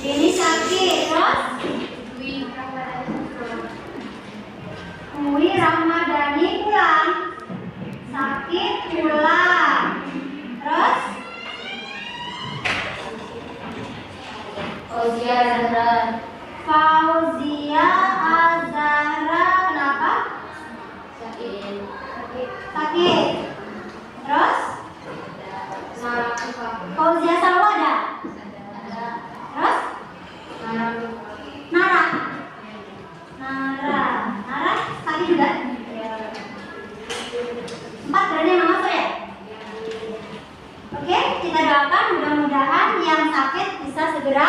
Ini sakit, terus? Dwi Ramadhani pulang. Sakit pulang. Terus? Fauzia Azhara. Fauzia Azhara kenapa? Sakit. Sakit. Terus? Sarah Syifa. Fauzia Salwada. Terus? Nara. Nara sakit juga? 4 berarti yang masuk ya? Oke, kita doakan mudah-mudahan yang sakit bisa segera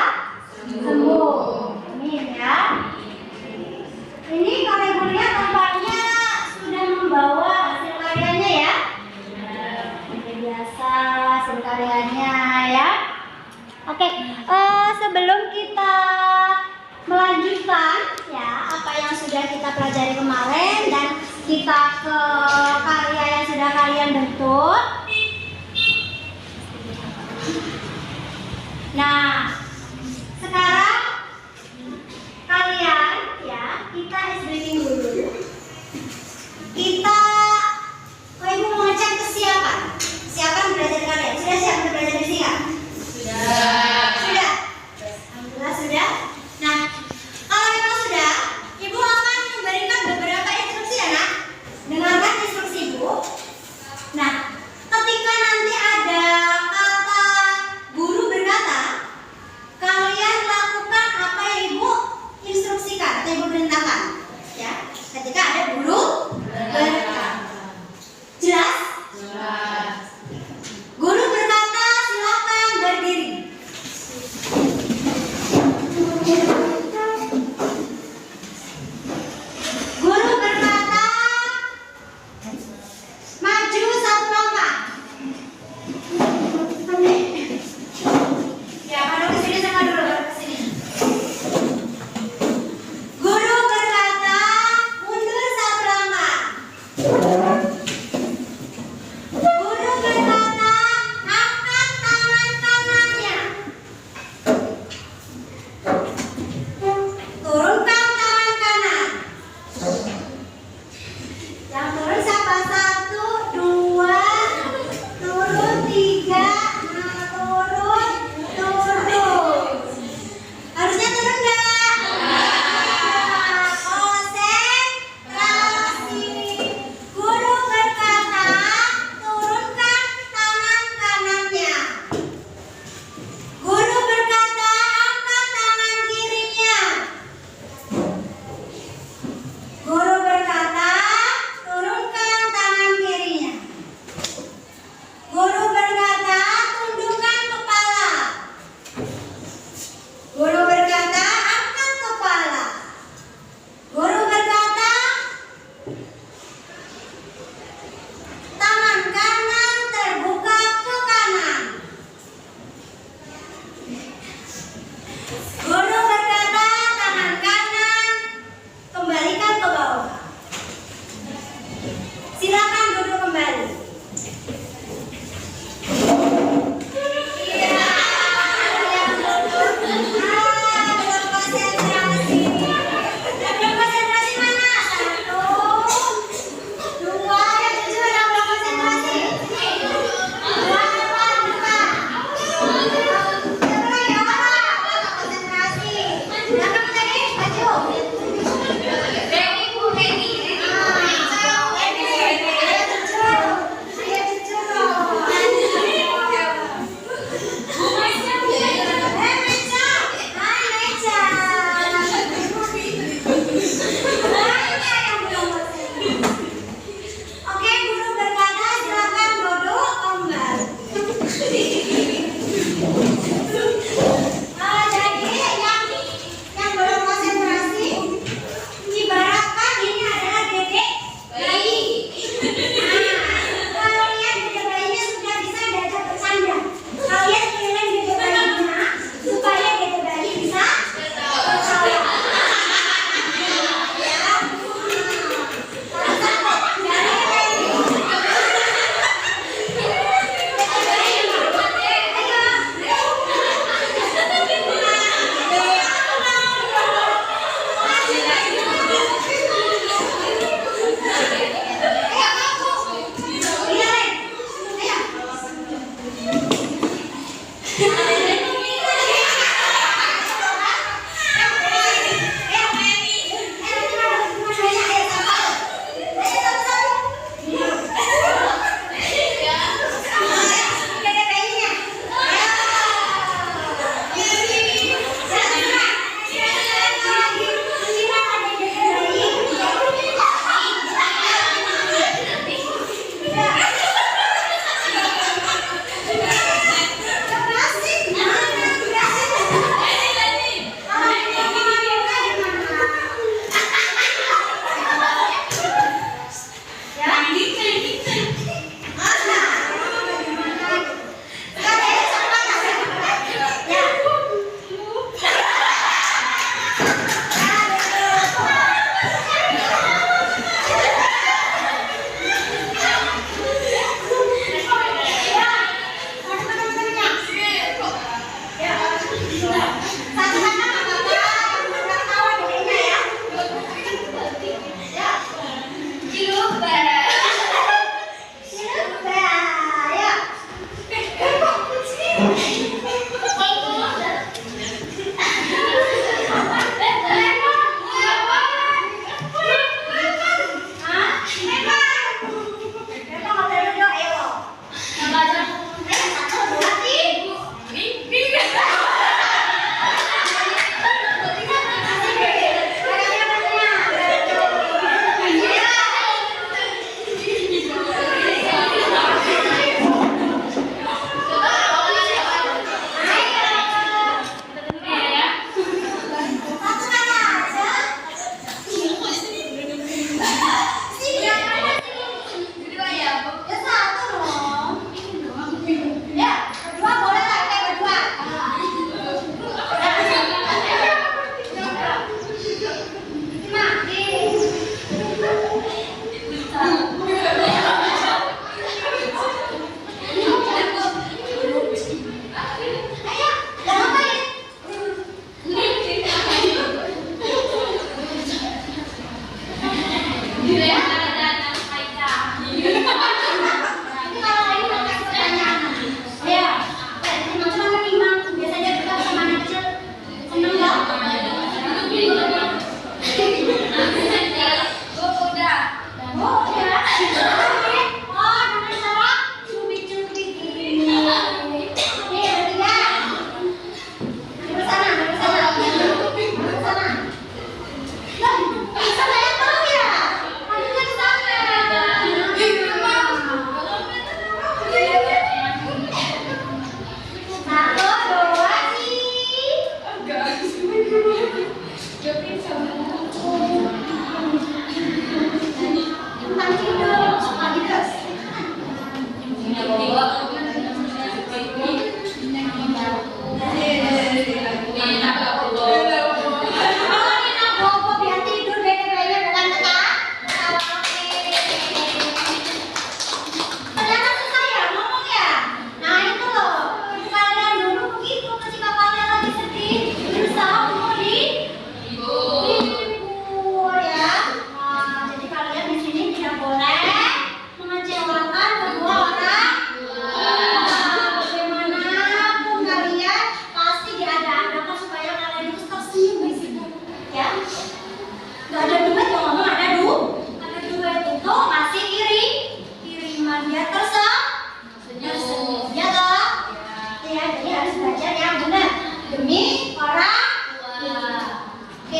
sembuh. Amin ya. Ini kalau ibu lihat tampaknya sudah membawa hasil karyanya ya. Seperti biasa hasil karyanya ya. Oke, sebelum kita melanjutkan ya apa yang sudah kita pelajari kemarin dan kita ke karya yang sudah kalian bentuk. Nah, sekarang kalian ya kita ice breaking dulu. Kita ibu mau ngecek kesiapan. Kesiapan belajar kalian. Sudah siap untuk belajar di sini nggak? Sudah. Alhamdulillah sudah. Nah, kalau memang sudah, ibu akan memberikan beberapa instruksi ya nak. Dengarkan instruksi ibu. Nah, ketika nanti ada kata guru berkata,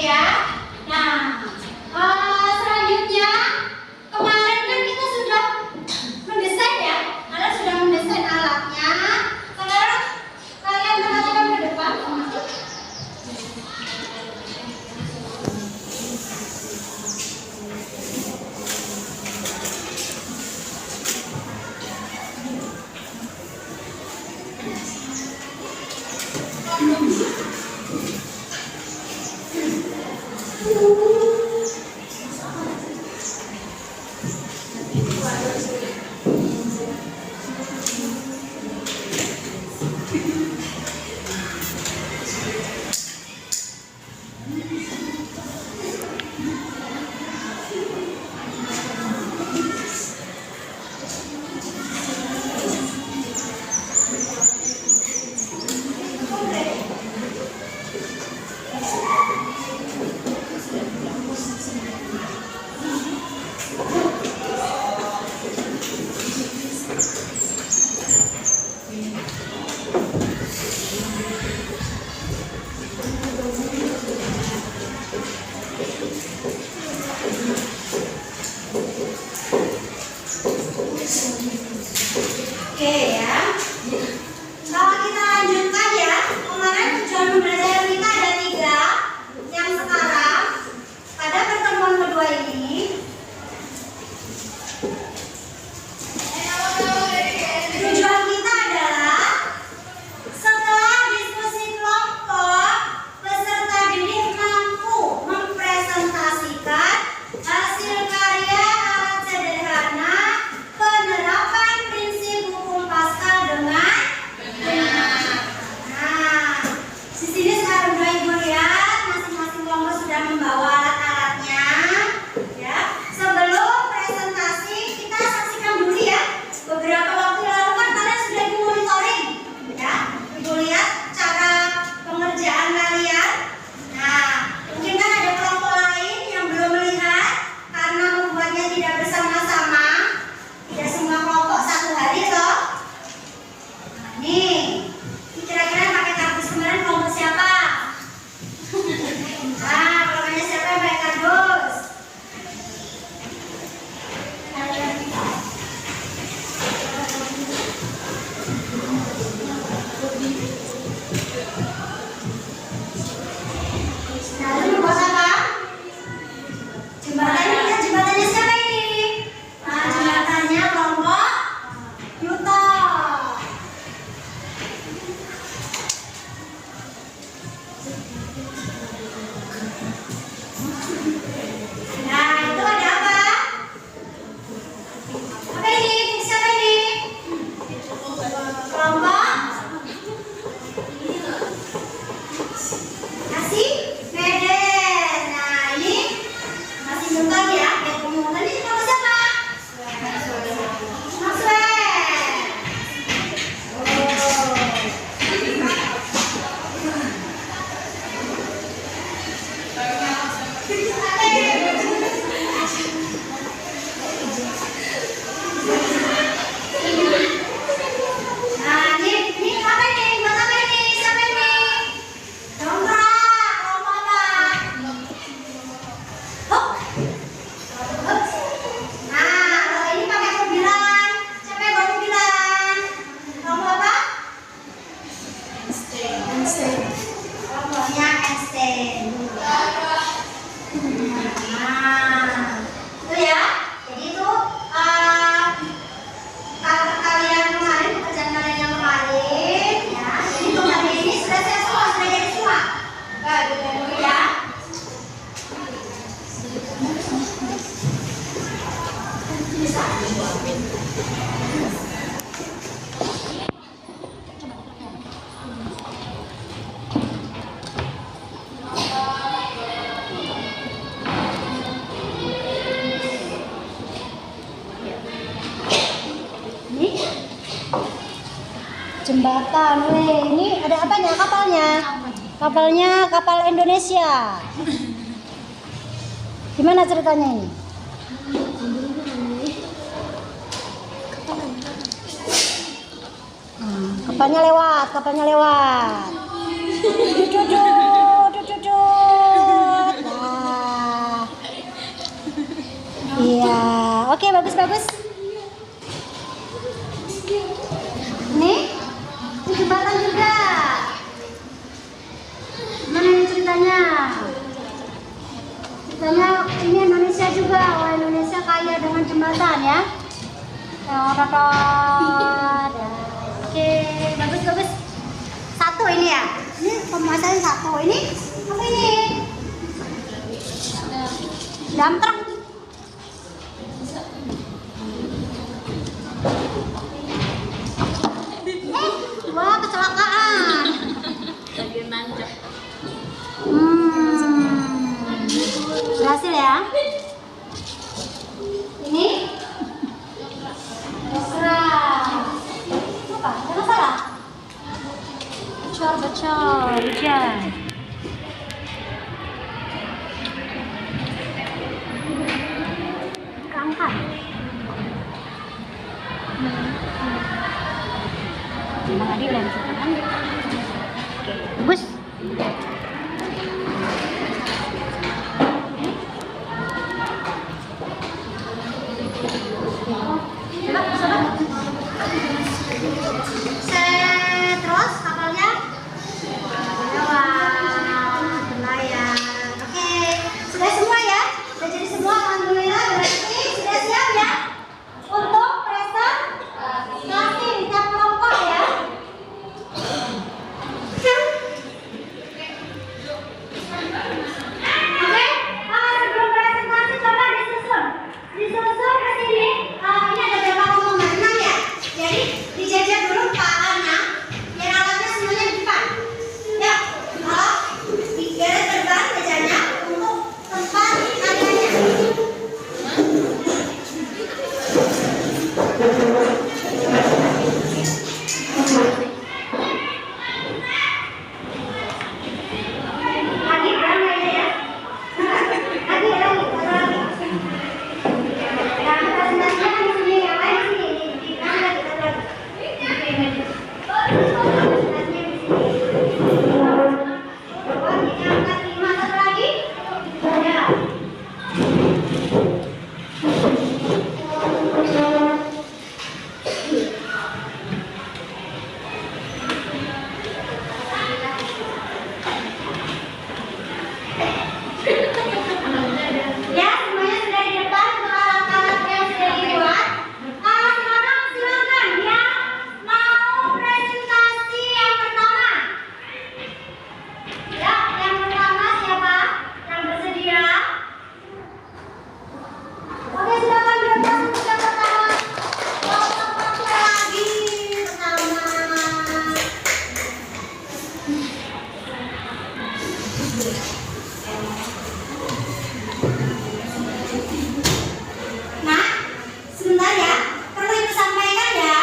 ya. Nah, selanjutnya kemarin kan kita sudah mendesain ya. Kalian sudah mendesain alatnya. Sekarang kalian perhatikan ke depan. Oke ya. Kalau kita lanjutkan ya, kemarin tujuan pembelajaran kita ada 3. Yang sekarang pada pertemuan kedua ini tujuan kita adalah setelah diskusi kelompok, peserta didik mampu mempresentasikan hasil karya alat sederhana penerapan prinsip hukum Pascal dengan benar. Nah, di sini sekarang udah Ibu lihat masing-masing kelompok sudah membawa alat-alatnya. Ya, sebelum presentasi kita saksikan dulu ya. Beberapa waktu lalu kan kalian sudah monitoring, ya. Ibu lihat cara pengerjaan kalian. Nah, mungkin kan ada kelompok lain yang belum melihat karena membuatnya tidak bersama-sama. Tidak semua kelompok satu hari loh. Nah, nih, kira-kira pakai kardus kemarin kelompok siapa? Nah, kelompoknya siapa yang pakai kardus? Nah, ini buat apa? Jembatannya, lihat jembatannya siapa ini? Nah, jembatannya kelompok Yuto. Nah, itu ada apa? Apa ini? Siapa ini? Kelompok Kasih Medes. Nah, ini masih nonton ya. Nonton ini kelompok siapa? Maxwell. Nah, ini apa ini? Buat apa ini? Siapa ini? Dongkrak. Kelompok apa? Hop. Nah, kalau ini pakai mobilan. Siapa yang bawa mobilan? Kelompok apa? Kelompoknya Einstein. Nah, itu ya. Jadi itu kalian kemarin, pekerjaan kalian yang kemarin, ya. Jadi untuk hari ini sudah siap semua, sudah jadi semua. Ya. Ini jembatan, ini ada apanya? Kapalnya? Kapalnya kapal Indonesia. Gimana ceritanya ini? Kapalnya lewat. Dudut. bagus. Ini jembatan juga. Mana ini ceritanya? Ceritanya ini Indonesia juga. Wah, Indonesia kaya dengan jembatan ya. Oke, bagus. Satu ini ya. Ini pemasangan satu. Ini apa ini? Dump truck. Wah, kecelakaan. Berhasil ya. Ini apa? Jangan salah. Bocor, hujan. Keangkat. Memang adil dan kan? Oke, bagus. Terus kapalnya lewat berlayar. Oke, sudah semua ya? Sudah jadi semua, alhamdulillah. Berarti sudah siap ya untuk presentasi di tiap kelompok ya. Oke, sebelum presentasi coba disusun ke sini. Ini ada berapa rombongan? 6 ya. Jadi dijajah dulu kepalanya, biar alatnya semuanya di depan. Ya, digaris terbang mejanya untuk tempat adanya. Lagi berapa ya? Lagi. Yang presentasinya di sini, yang lain di sini. Di kanan lagi. Ya, semuanya sudah di depan untuk alat-alat yang sudah dibuat. Silakan yang mau presentasi yang pertama. Ya, yang pertama siapa? Yang bersedia? Oke, silakan berdebat untuk yang pertama. Kelompok lagi pertama. Nah, sebentar ya, perlu Ibu sampaikan ya.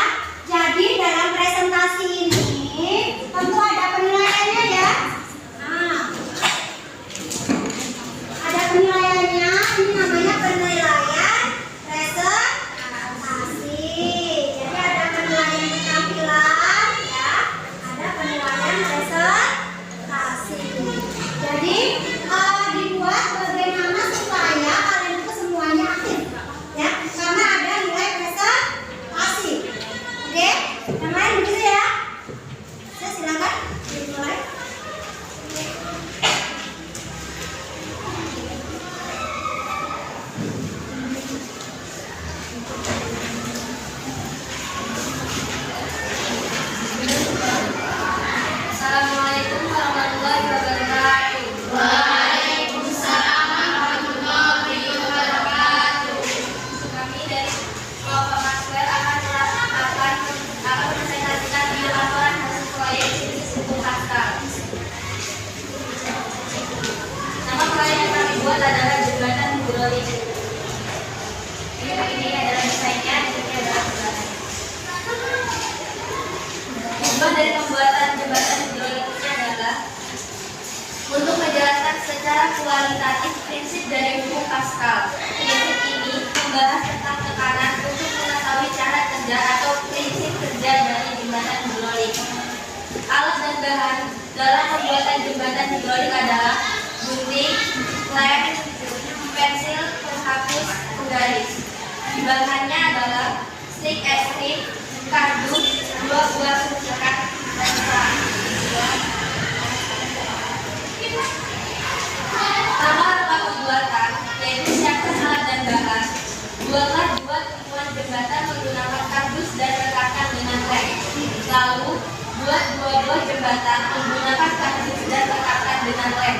Jadi dalam presentasi ini tentu ada penilaiannya ya. Nah, ada penilaiannya. Ini namanya penilaian presentasi. Jadi ada penilaian keterampilan ya, ada penilaian presentasi. Jadi dibuat bagaimana supaya kalian itu semuanya aktif ya, karena ada nilai presentasi. Oke, yang lain begitu ya. Saya silakan dimulai. Assalamualaikum warahmatullahi wabarakatuh. Waalaikumsalam warahmatullahi wabarakatuh. Kami dari kelompok Maxwell akan presentasikan video laporan hasil proyek bisnis buku Pascal. Nama proyek yang kami buat adalah jembatan hidrolik. Ini adalah desainnya, ini adalah jembatan. Tujuan dari pembuatan jembatan hidrolik ini adalah untuk menjelaskan secara kualitatif prinsip dari buku Pascal. Prinsip ini membahas tentang tekanan untuk mengetahui cara kerja atau prinsip kerja dari jembatan hidrolik. Alat dan bahan dalam pembuatan jembatan hidrolik adalah gunting, lem, pensil, penghapus, penggaris. Bahan-bahannya adalah stik es krim, kardus, 2 buah suntikan, dan selang. Rangka pembuatan yaitu siapkan alat dan bahan. Buatlah 2 tumpuan jembatan menggunakan kardus dan rekatkan dengan lem. Lalu buat 2 buah jembatan menggunakan kardus dan rekatkan dengan lem.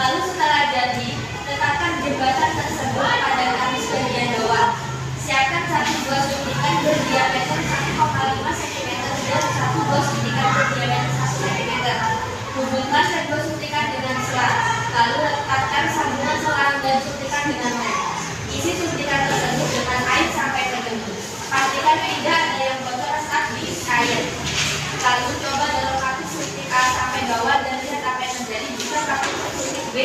Lalu setelah jadi, letakkan jembatan tersebut pada kardus bagian bawah. Siapkan 1 buah suntikan berdiameter 1,5 cm dan 1 buah suntikan berdiameter 1 cm. Hubungkan kedua suntikan dengan selang. Lalu letakkan sambungan selang dan suntikan dengan lem. Isi suntikan tersebut dengan air sampai penuh. Pastikan tidak ada yang bocor saat diisi air. Lalu coba dilengkapi suntik A sampai bawah dan lihat apa yang terjadi jika pakai suntik B.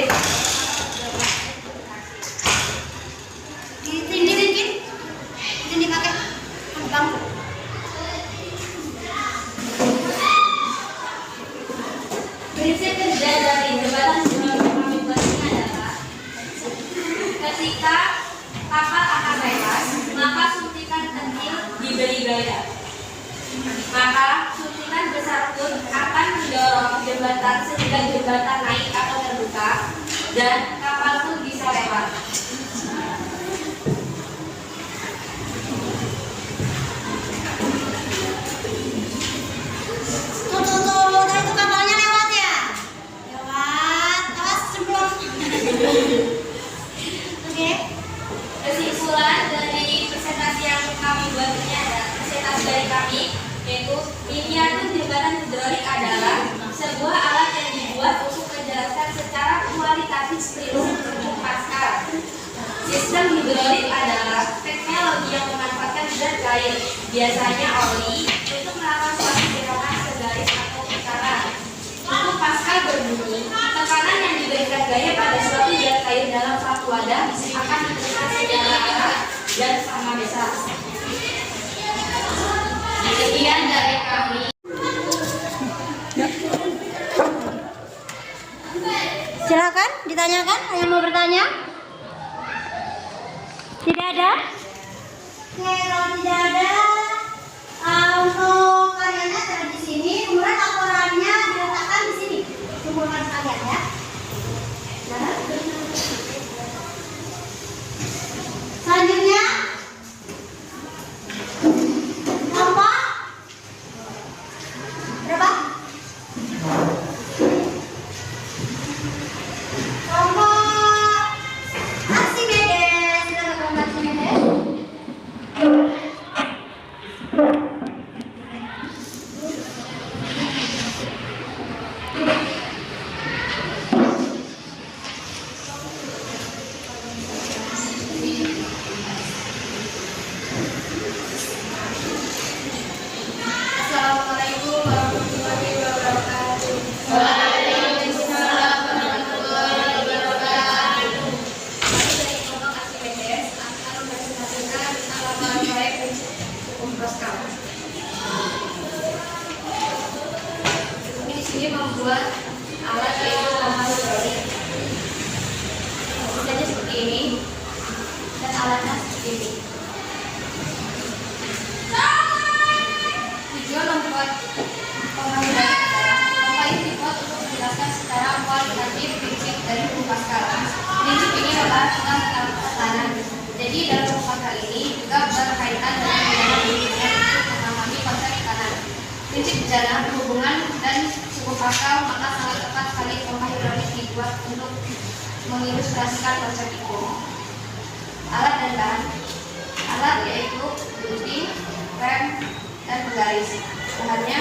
Ini pakai gampang. Prinsip kerja dari jembatan hidrolik yang kami buat ini adalah ketika kapal akan lepas, maka suntikan kecil diberi gaya. Maka suntikan besar pun akan mendorong jembatan sehingga jembatan naik atau terbuka dan kapal pun bisa lewat. Tadi itu kapalnya lewat ya? Lewat, awas jeblok. Oke. Kesimpulan dari presentasi yang kami buat ini adalah presentasi dari kami, yaitu miniatur jembatan hidrolik adalah sebuah alat yang dibuat untuk menjelaskan secara kualitatif prinsip hukum Pascal. Sistem hidrolik adalah teknologi yang memanfaatkan zat cair, biasanya oli, untuk melakukan suatu gerakan segaris atau putaran. Hukum Pascal berbunyi, tekanan yang diberikan gaya pada suatu zat cair dalam suatu wadah akan diberikan secara arah dan sama besar. Sekian dari kami. Silakan ditanyakan, ada yang mau bertanya? Tidak ada? Oke, kalau tidak ada, untuk karyanya ada di sini, kemudian laporannya diletakkan di sini. Kumpulkan sekalian ya. Selanjutnya, kelompok berapa? Kelompok Archimedes, silakan kelompok Archimedes. Assalamualaikum warahmatullahi wabarakatuh. Waalaikumsalam warahmatullahi wabarakatuh. Kami dari kelompok Archimedes akan mempresentasikan tentang laporan proyek prinsip hukum Pascal. Kami di sini membuat alat yaitu pompa hidrolik. Misalnya seperti ini dan alatnya seperti ini. Tujuan membuat pompa hidrolik adalah pompa ini dibuat untuk menjelaskan secara kualitatif prinsip dari hukum Pascal. Prinsip ini membahas tentang tekanan. Jadi dalam hukum Pascal ini juga berkaitan dengan pidana militer untuk memahami konsep tekanan. Prinsip pidana berhubungan dan hukum Pascal, maka sangat tepat sekali pompa hidrolik dibuat untuk mengilustrasikan konsep itu. Alat dan bahan. Alat yaitu gunting, rem, dan penggaris. Bahannya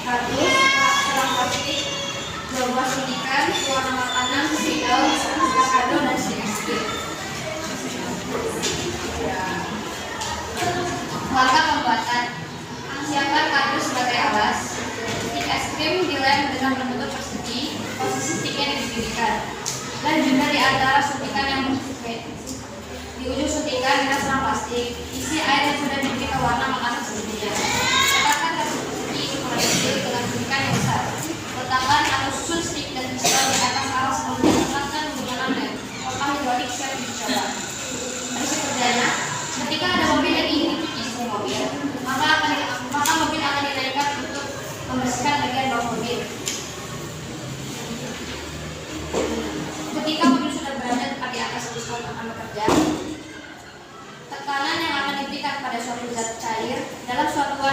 kardus, selang plastik, 2 buah suntikan, warna makanan, spidol, avocado, dan stik es krim. Langkah pembuatan. Siapkan kardus sebagai alas. Stik es krim dilem dengan bentuk persegi, posisi stiknya didirikan. Dan juga di antara suntikan yang bersifat. Di ujung suntikan dengan selang plastik, isi air yang sudah diberi ke warna makanan sebelumnya. Letakkan kardus persegi ukuran kecil dengan suntikan yang besar. Letakkan atau susun stik dan pistol di atas alas kemudian letakkan menggunakan lem. Pompa hidrolik siap dicoba. Prinsip perdana,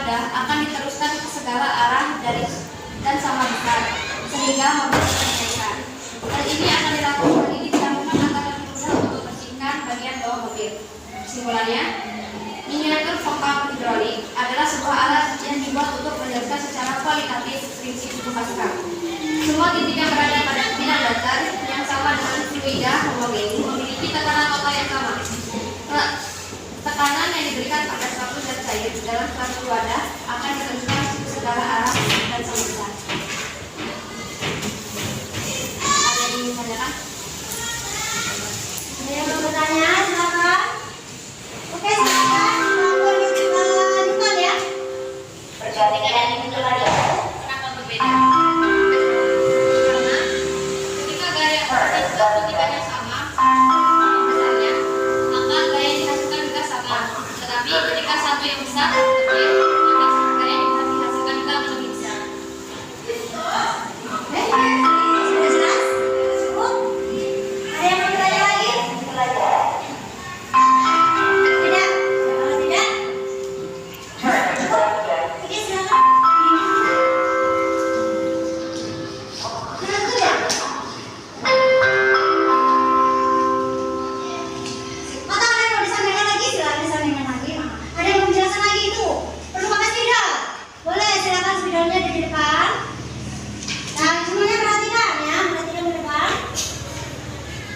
wadah akan diteruskan ke segala arah dari dan sama besar sehingga mobil terselesaikan. Hal ini akan dilakukan antara mudah untuk membersihkan bagian bawah mobil. Kesimpulannya, miniatur pompa hidrolik adalah sebuah alat yang dibuat untuk menjelaskan secara kualitatif prinsip hukum Pascal. Semua titik yang berada pada bidang datar yang sama dengan fluida homogeni memiliki tekanan total yang sama. Tekanan yang diberikan pada suatu zat cair dalam suatu wadah akan diteruskan ke segala arah dan sama besar. Ada yang ingin ditanyakan? Ada yang mau bertanya? Silakan. Oke, silakan. Dilanjutkan ya. Perbandingan yang muncul lagi. Kenapa berbeda? Karena ketika ketikanya sama besarnya, maka gaya yang dihasilkan juga sama. Tetapi ketika satu yang besar gede, maka gaya yang dihasilkan juga lebih besar. Oke, sudah jelas? Cukup? Ada yang mau bertanya lagi? Tidak? Kalau tidak? Cukup? Oke, silakan. Menentu ya? Atau ada yang mau disampaikan lagi? Silakan disampaikan lagi. Ada yang mau menjelaskan lagi itu? Perlu pakai spidol? Boleh, silakan spidolnya di depan. Nah, semuanya perhatikan ya, perhatikan di depan.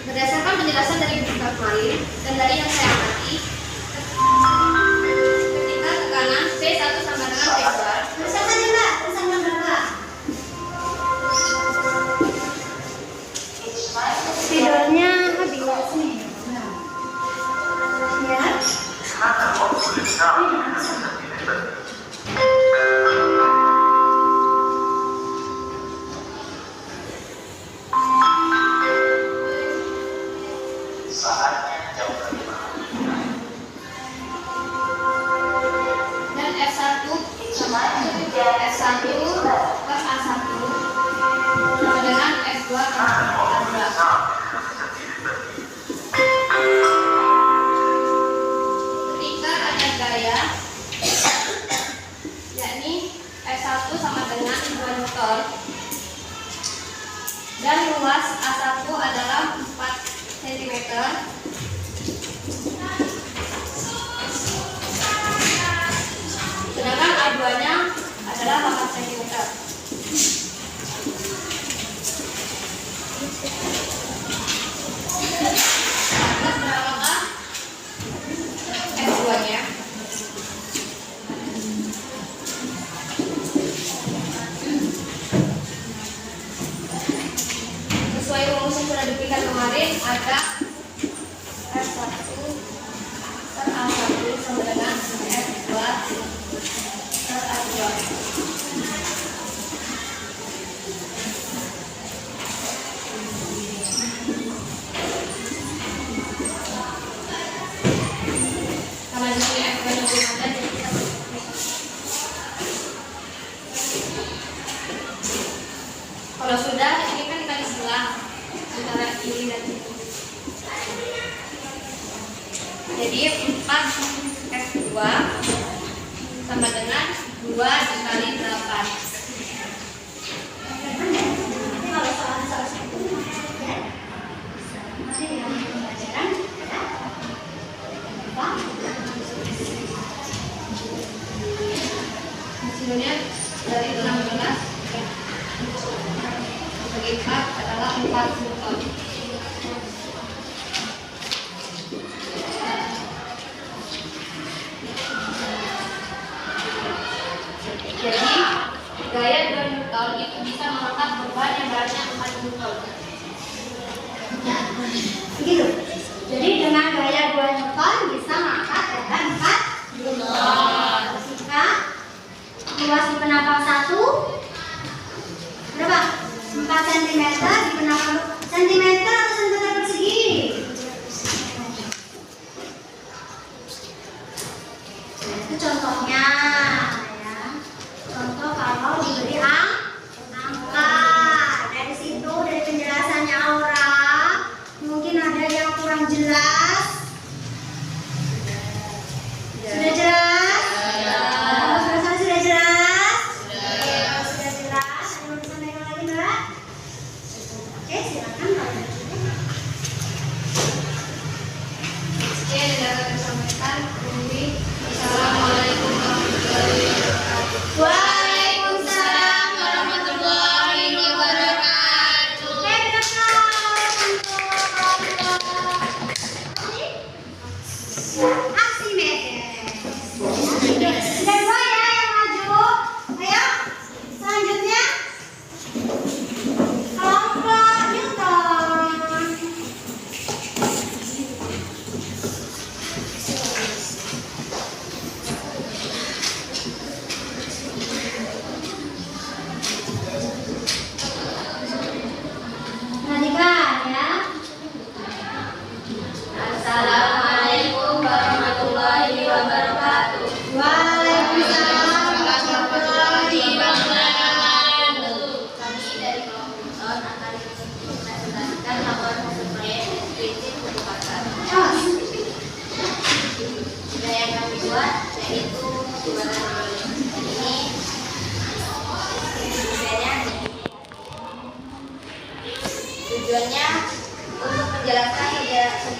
Berdasarkan penjelasan dari buku kemarin dan dari yang saya amati, ketika tekanan P1 sama dengan P2, Tulisan saja Mbak, tulisan berapa? Spidolnya habis nih. Ya. dan F1 sama F1 plus A1 sama dengan F2 plus A2. Ketika ada gaya, yakni F1 sama dengan 2 Newton dan luas A1 adalah 4 cm, sedangkan A2-nya adalah 8 cm. Terus berapakah F2-nya? Sesuai rumus yang sudah diberikan kemarin, ada F1 per A1 sama dengan F2 per A2. Karena di sini F2 nya belum ada, jadi kita kalau sudah, ini kan dikali sebelah antara ini dan ini. Jadi 4 F2 sama dengan 2 dikali 8. Nanti kalau soal itu ya. Nanti di dalam pembelajaran ya. Apa? Hasilnya dari 16 bagi 4 adalah 4 Newton. Jadi gaya 2 Newton itu bisa mengangkat beban yang beratnya 4 Newton. Ya, begitu. Jadi dengan gaya 2 Newton bisa mengangkat beban 4 Newton. Jika luas di penapal 1 berapa? 4 cm di penapal cm atau cm persegi? Itu contohnya ya. Contoh kalau diberi angka. Dari situ, dari penjelasannya Aura, mungkin ada yang kurang jelas. Sudah jelas? Sudah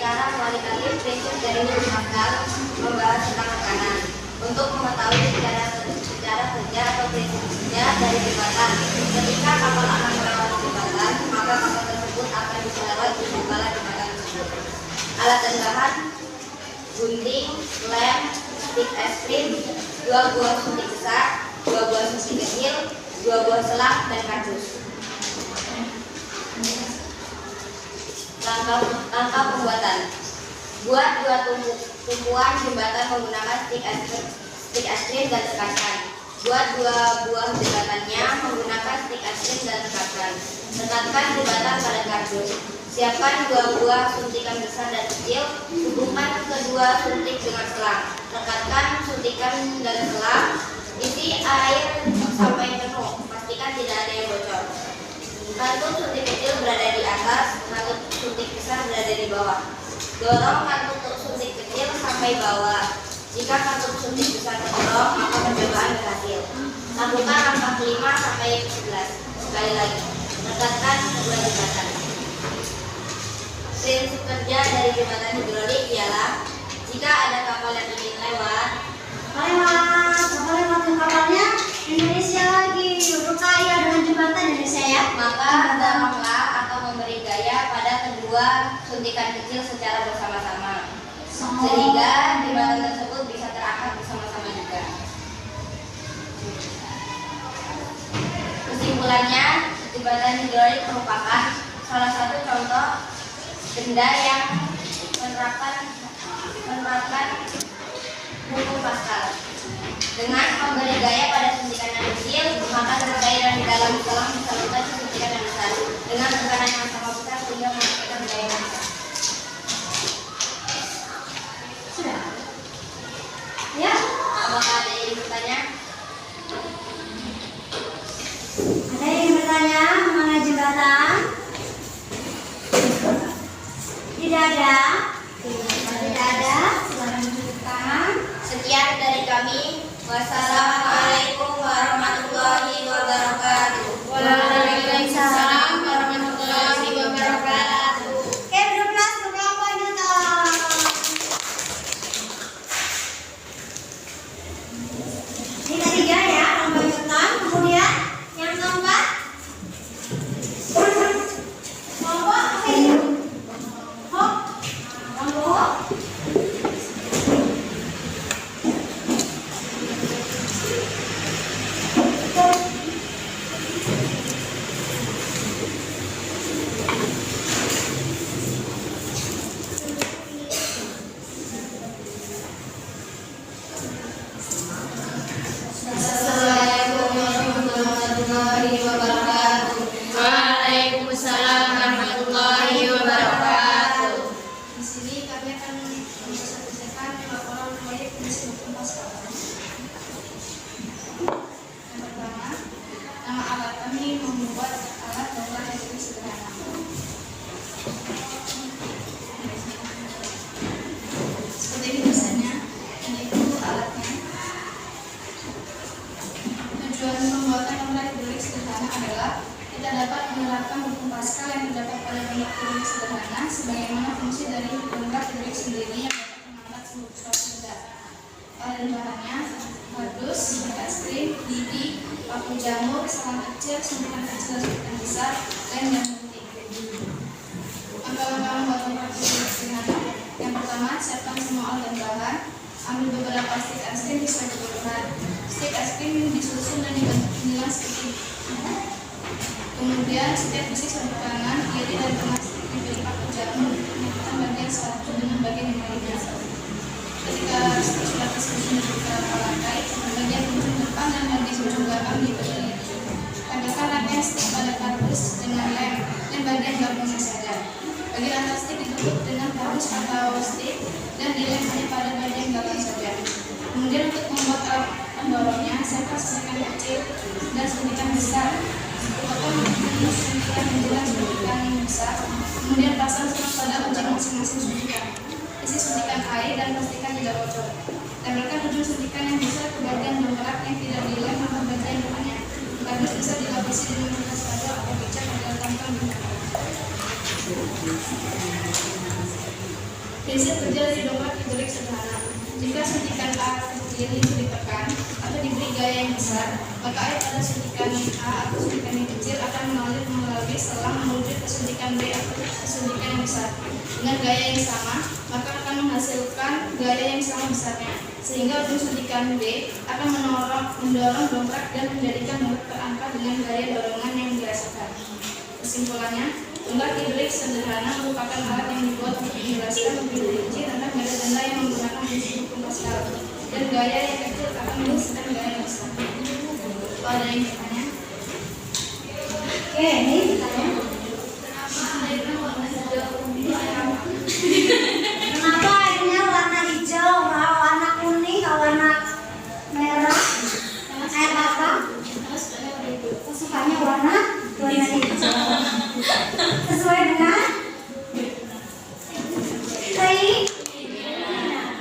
secara kualitatif prinsip dari hukum Pascal membahas tentang tekanan. Untuk mengetahui secara kerja atau prinsip kerja dari jembatan, ketika kapal akan melewati jembatan, maka kapal tersebut akan bisa lewat di kepala jembatan tersebut. Alat dan bahan: gunting, lem, stik es krim, 2 buah suntik besar, 2 buah suntik kecil, 2 buah selang, dan kardus. Langkah pembuatan: buat 2 tumpuan jembatan menggunakan stik es krim dan tekatkan. Buat 2 buah jembatannya menggunakan stik es krim dan tekatkan. Tekatkan jembatan pada kardus. Siapkan 2 buah suntikan besar dan kecil. Hubungkan kedua suntik dengan selang. Tekatkan suntikan dan selang. Isi air sampai penuh. Pastikan tidak ada yang bocor. Kantung suntik kecil berada di atas, kantung suntik besar berada di bawah. Dorong kantung suntik kecil sampai bawah. Jika kantung suntik besar terdorong, maka percobaan berhasil. Lakukan langkah 5 sampai 11. Sekali lagi, dekatkan kedua jembatan. Prinsip kerja dari jembatan hidrolik ialah jika ada kapal yang ingin lewat kapalnya Indonesia lagi, udah kaya dengan jembatan Indonesia ya. maka doronglah atau memberi gaya pada kedua suntikan kecil secara bersama-sama, sehingga jembatan tersebut bisa terangkat bersama-sama juga. Kesimpulannya, jembatan hidrolik merupakan salah satu contoh benda yang menerapkan hukum Pascal. Dengan memberi gaya pada suntikan yang kecil, maka cairan di dalam selang disalurkan ke suntikan yang besar dengan tekanan yang sama besar sehingga menghasilkan gaya yang besar. Sudah? Ya? Apakah ada yang bertanya? Ada yang bertanya mengenai jembatan? Tidak ada? Tidak ada? Silakan tunjuk tangan. Sekian dari kami. Wassalamualaikum warahmatullahi wabarakatuh. Waalaikumsalam warahmatullahi wabarakatuh. Oke, berkelas berapa juta? Ini ketiga ya, nomor jutaan. Kemudian yang keempat, kelompok apa ini? Kelompok. Assalamualaikum warahmatullahi wabarakatuh. Waalaikumsalam warahmatullahi wabarakatuh. Di sini kami akan mempresentasikan laporan proyek prinsip hukum Pascal. Yang pertama, nama alat kami membuat alat bongkar elektrik sederhana. Seperti ini tulisannya, ini itu alatnya. Tujuan pembuatan bongkar hidrolik sederhana adalah kita dapat menerapkan hukum Pascal yang terdapat pada bongkar hidrolik sederhana sebagaimana fungsi dari bongkar hidrolik sendiri yang dapat mengangkat suatu benda. Bahan bahannya kardus, es krim, lidi, paku jamur, selang kecil, suntikan kecil, suntikan besar, lem dan gunting. Langkah-langkah membuat bongkar hidrolik sederhana. Yang pertama, siapkan semua alat dan bahan. Ambil beberapa stik es krim sesuai kebutuhan. Stik es krim disusun dan dibilas seperti ini. Kemudian setiap besi sabuk tangan, iri dan tengah stik diberi paku jamur, menyatukan bagian satu dengan bagian yang lainnya. Ketika stik sudah tersusun di beberapa lantai, bagian ujung depan dan bagian ujung belakang diberi lidi. Tambahkan rangkaian stik pada kardus dengan lem dan bagian gabungnya saja. Bagian atas stik ditutup dengan kardus atau stik dan dilem hanya pada bagian belakang saja. Kemudian untuk membuat alat pendorongnya, siapkan suntikan kecil dan suntikan besar. Potong suntikan menjelang suntikan besar. Kemudian pasang selang pada ujung masing-masing suntikan. Isi suntikan air dan pastikan tidak bocor. Tempelkan ujung suntikan yang besar ke bagian dongkrak yang tidak dilem atau bagian depannya. Kardus bisa dilapisi dengan kertas kado atau kecap agar gampang digunakan. Prinsip kerja dari dongkrak hidrolik sederhana. Jika suntikan A kecil itu ditekan atau diberi gaya yang besar, maka air pada suntikan A atau suntikan yang kecil akan mengalir melalui selang menuju ke suntikan B atau ke suntikan yang besar. Dengan gaya yang sama, maka akan menghasilkan gaya yang sama besarnya, sehingga ujung suntikan B akan mendorong dongkrak dan menjadikan dongkrak terangkat dengan gaya dorongan yang dirasakan. Kesimpulannya, dongkrak hidrolik sederhana merupakan alat yang dibuat untuk menjelaskan lebih rinci tentang gaya-gaya yang menggunakan prinsip hukum Pascal, dan gaya yang kecil akan menghasilkan gaya yang besar. Kalau ada yang bertanya? Oke, ini ditanya. Kenapa airnya warna hijau, kalau warna kuning, kalau warna merah? Air apa? Sukanya warna hijau. Sesuai dengan keinginan.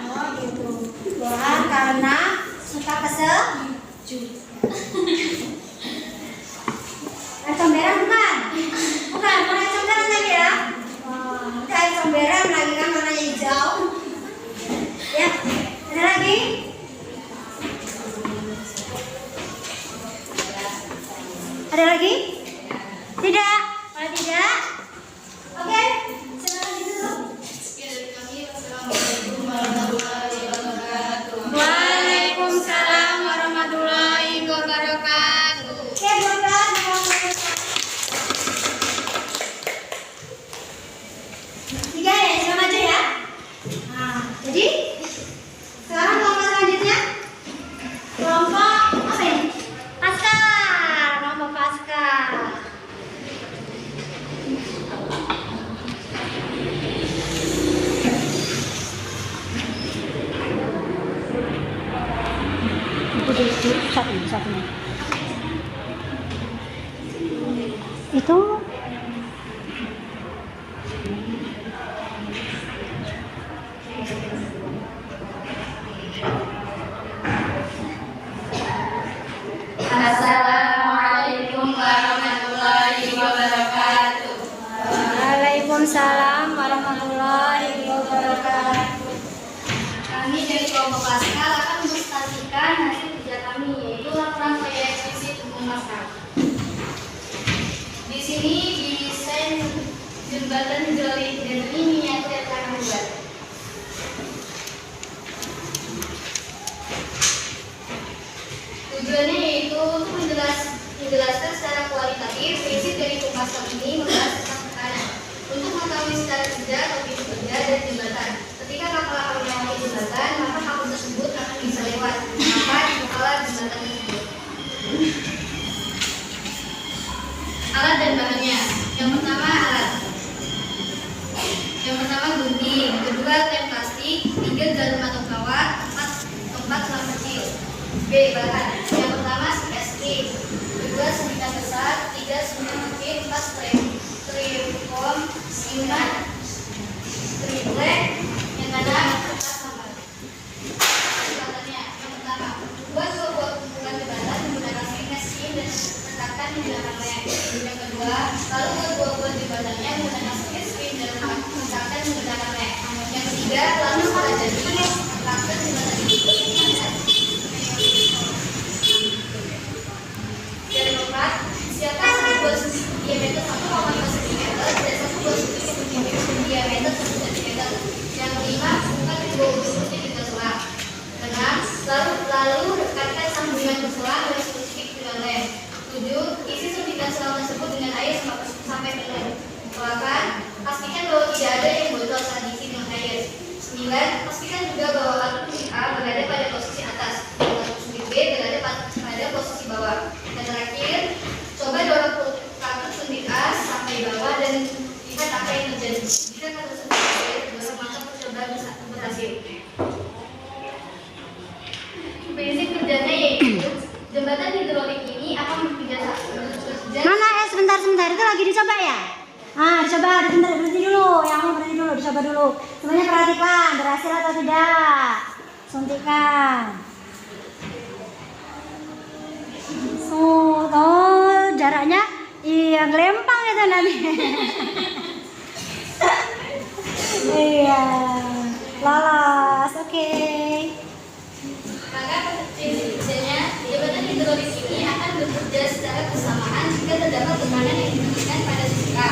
Oh gitu. Wah, karena suka kesejuk. Air comberan bukan? Bukan air comberan tadi ya? Wah, air comberan lagi kan warnanya hijau. Ya, ada lagi? Ada lagi? Tidak? Kalau tidak? Oke, silakan duduk. Sekian dari kami. Wassalamualaikum warahmatullahi wabarakatuh. Waalaikumsalam warahmatullahi wabarakatuh. Oke, buatkan. Tiga ya, silakan maju ya. Nah, jadi sekarang kelompok selanjutnya kelompok apa ini? Pascal, kelompok Pascal. Satu. Itu Assalamualaikum warahmatullahi wabarakatuh. Waalaikumsalam warahmatullahi wabarakatuh. Kami dari kelompok Pascal akan mempresentasikan hasil kerja kami, yaitu laporan proyek prinsip hukum Pascal. Di sini desain jembatan hidrolik dan ini miniatur yang telah kami buat. Tujuannya yaitu untuk menjelaskan secara kualitatif prinsip dari hukum Pascal ini membahas tentang tekanan untuk mengetahui secara kerja atau prinsip kerja dan jembatan. Ketika kapal akan melewati jembatan, maka kapal tersebut akan bisa lewat. Maka dibukalah jembatan tersebut. Alat dan bahannya. Yang pertama gunting, kedua lem plastik, tiga jarum atau kawat, empat selang kecil. B. Bahan. Yang pertama es krim, kedua suntikan besar, tiga suntikan kecil, empat styrofoam, lima triplek, yang keenam kertas sambal. Jembatannya. Yang pertama, buat dua buah kumpulan jembatan menggunakan skin dan letakkan menggunakan lem. Yang kedua, lalu buat dua buah jembatannya menggunakan skin dan letakkan menggunakan lem. Yang ketiga, lalu setelah jadi letakkan jembatan itu. Yang keempat, siapkan satu buah suntik diameter 1,5 cm dan satu buah suntik diameter 1 cm. Yang kelima, buka kedua ujung suntik di selang. Keenam, lalu rekatkan sambungan ke selang dan suntik dengan lem. 7. Isi suntikan selang tersebut dengan air sampai penuh. 8. Pastikan bahwa tidak ada yang bocor saat diisi dengan air. 9. Pastikan juga bahwa kartu suntik A berada pada posisi atas dan kartu suntik B berada pada posisi bawah. Dan terakhir, coba dorong kartu suntik A sampai bawah dan lihat apa yang terjadi. Jika kartu suntik B terdorong, maka percobaan berhasil. Prinsip kerjanya yaitu jembatan hidrolik ini akan bekerja. Mana sebentar itu lagi dicoba ya? Dicoba berhenti dulu, yang mau berhenti dulu, dicoba dulu. Semuanya perhatikan, berhasil atau tidak. Suntikan. Jaraknya iya gelempang itu nanti. Iya. Lolos. Oke. Maka prinsipnya jabatan hidrolik ini akan bekerja secara bersamaan jika terdapat tekanan yang diberikan pada sisa.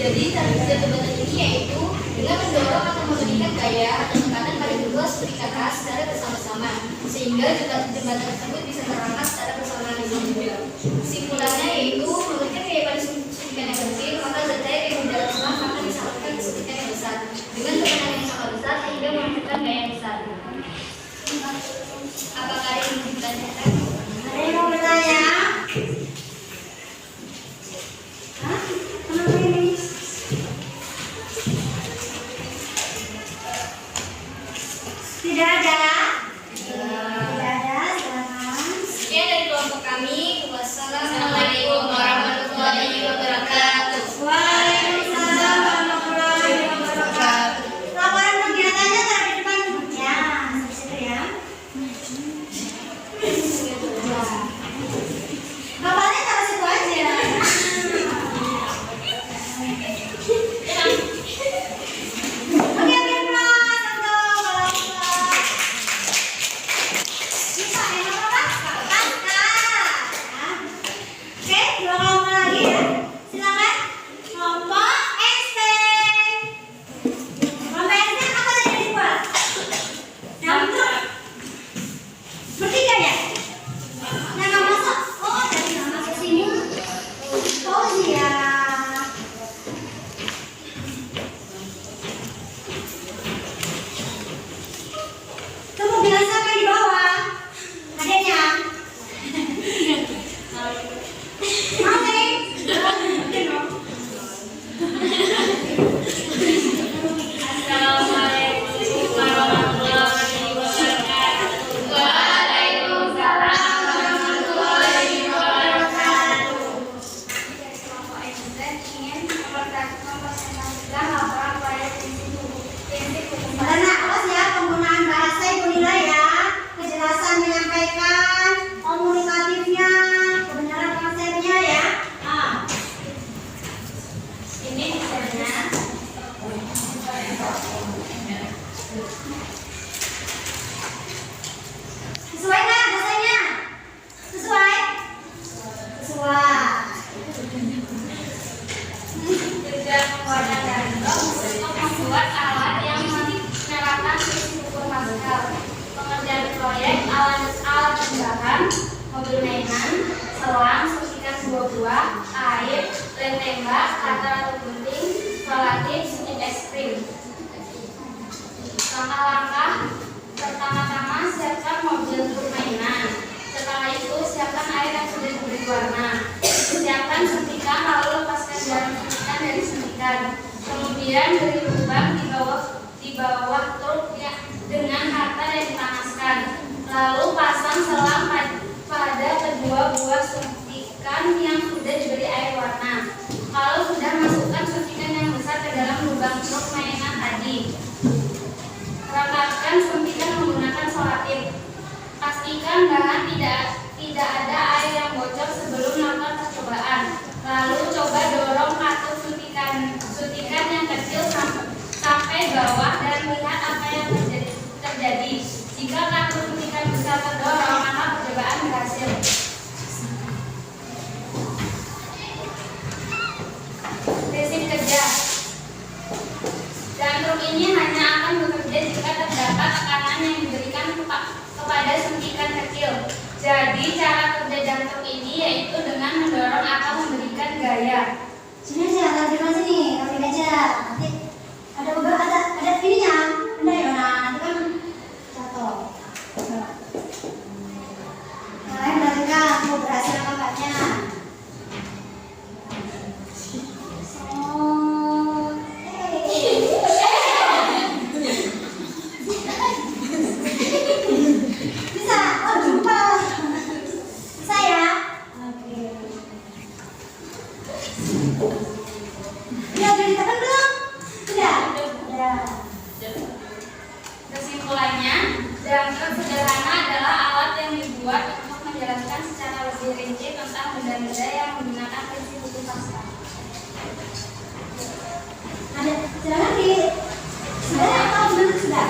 Jadi cara kerja jabatan ini yaitu dengan mendorong atau memberikan gaya atau tekanan pada kedua serikat khas secara bersama-sama, sehingga jabatan tersebut bisa terangkat secara bersamaan juga. Kesimpulannya yaitu memberikan gaya pada suntikan yang kecil, maka zat cair yang di dalam selang akan disalurkan ke suntikan yang besar dengan tekanan yang sama besar sehingga menghasilkan gaya yang besar. Apakah ada yang ditanyakan? Ada yang mau bertanya? Hah? Kenapa ini? Tidak ada? Tidak ada, silakan. Sekian dari kelompok kami. Wassalamualaikum warahmatullahi wabarakatuh. Waalaikumsalam warahmatullahi wabarakatuh. Laporan kegiatannya taruh di depan bukunya. Situ ya. Bapaknya taruh situ aja. Oke, kelas untuk kelompok. Bisa ya, apa? Pasca. Oke, dua kelompok lagi ya. Silakan. Kelompok ST. Kelompok ST apa tadi yang dibuat? Campur. Bertiga ya? Yang nggak masuk? Oh, dari nggak masuk sini. Oh iya. Kamu bilang siapa yang di bawah? Adanya? Assalamualaikum warahmatullahi wabarakatuh. Waalaikumsalam warahmatullahi wabarakatuh. Kelompok ST ingin mempresentasikan laporan proyek prinsip hukum Karena awas ya penggunaan bahasa ibu nilai ya, kejelasan menyampaikan, komunikatifnya, kebenaran konsepnya ya. ini misalnya Sesuai nggak bahasanya? Sesuai? Sesuai. kerja pembuatan gandum untuk membuat alat yang menerapkan prinsip hukum Pascal. Pengerjaan proyek alat tambahan, mobil mainan, selang, suntikan buah-buah, air, lem tembak, cutter atau gunting, relatif, suntik es krim. Langkah-langkah pertama-tama siapkan mobil truk mainan. Setelah itu siapkan air yang sudah diberi warna. Siapkan suntikan lalu lepaskan jarum suntikan dari suntikan. Kemudian beri lubang di bawah truk dengan harta yang dipanaskan. Lalu pasang selang pada kedua buah suntikan yang sudah diberi air warna. Kalau sudah masukkan suntikan yang besar ke dalam lubang truk mainan tadi. Rapatkan suntikan menggunakan selotip. Pastikan bahan tidak ada air yang bocor sebelum melakukan percobaan. Lalu coba dorong kartu suntikan yang kecil sampai bawah dan lihat apa yang terjadi. Jika kartu suntikan besar terdorong, maka percobaan berhasil. Prinsip kerja. Jantung ini hanya akan bekerja jika terdapat tekanan yang diberikan kepada suntikan kecil. Jadi cara kerja jantung ini yaitu dengan mendorong atau memberikan gaya. Sini aja, taruh di depan sini, taruh aja. Nanti ada beberapa ada ininya, benda ya, nanti kan jatuh. Yang lain berarti mau berhasil apa enggaknya? Bisa, oh jumpa. Bisa ya? Oke. Ya, udah ditekan belum? Sudah? Sudah. Kesimpulannya, jantung sederhana adalah alat yang dibuat untuk menjelaskan secara lebih rinci tentang benda-benda yang menggunakan prinsip hukum Pascal. Ada, silakan di. Sudah atau belum sudah?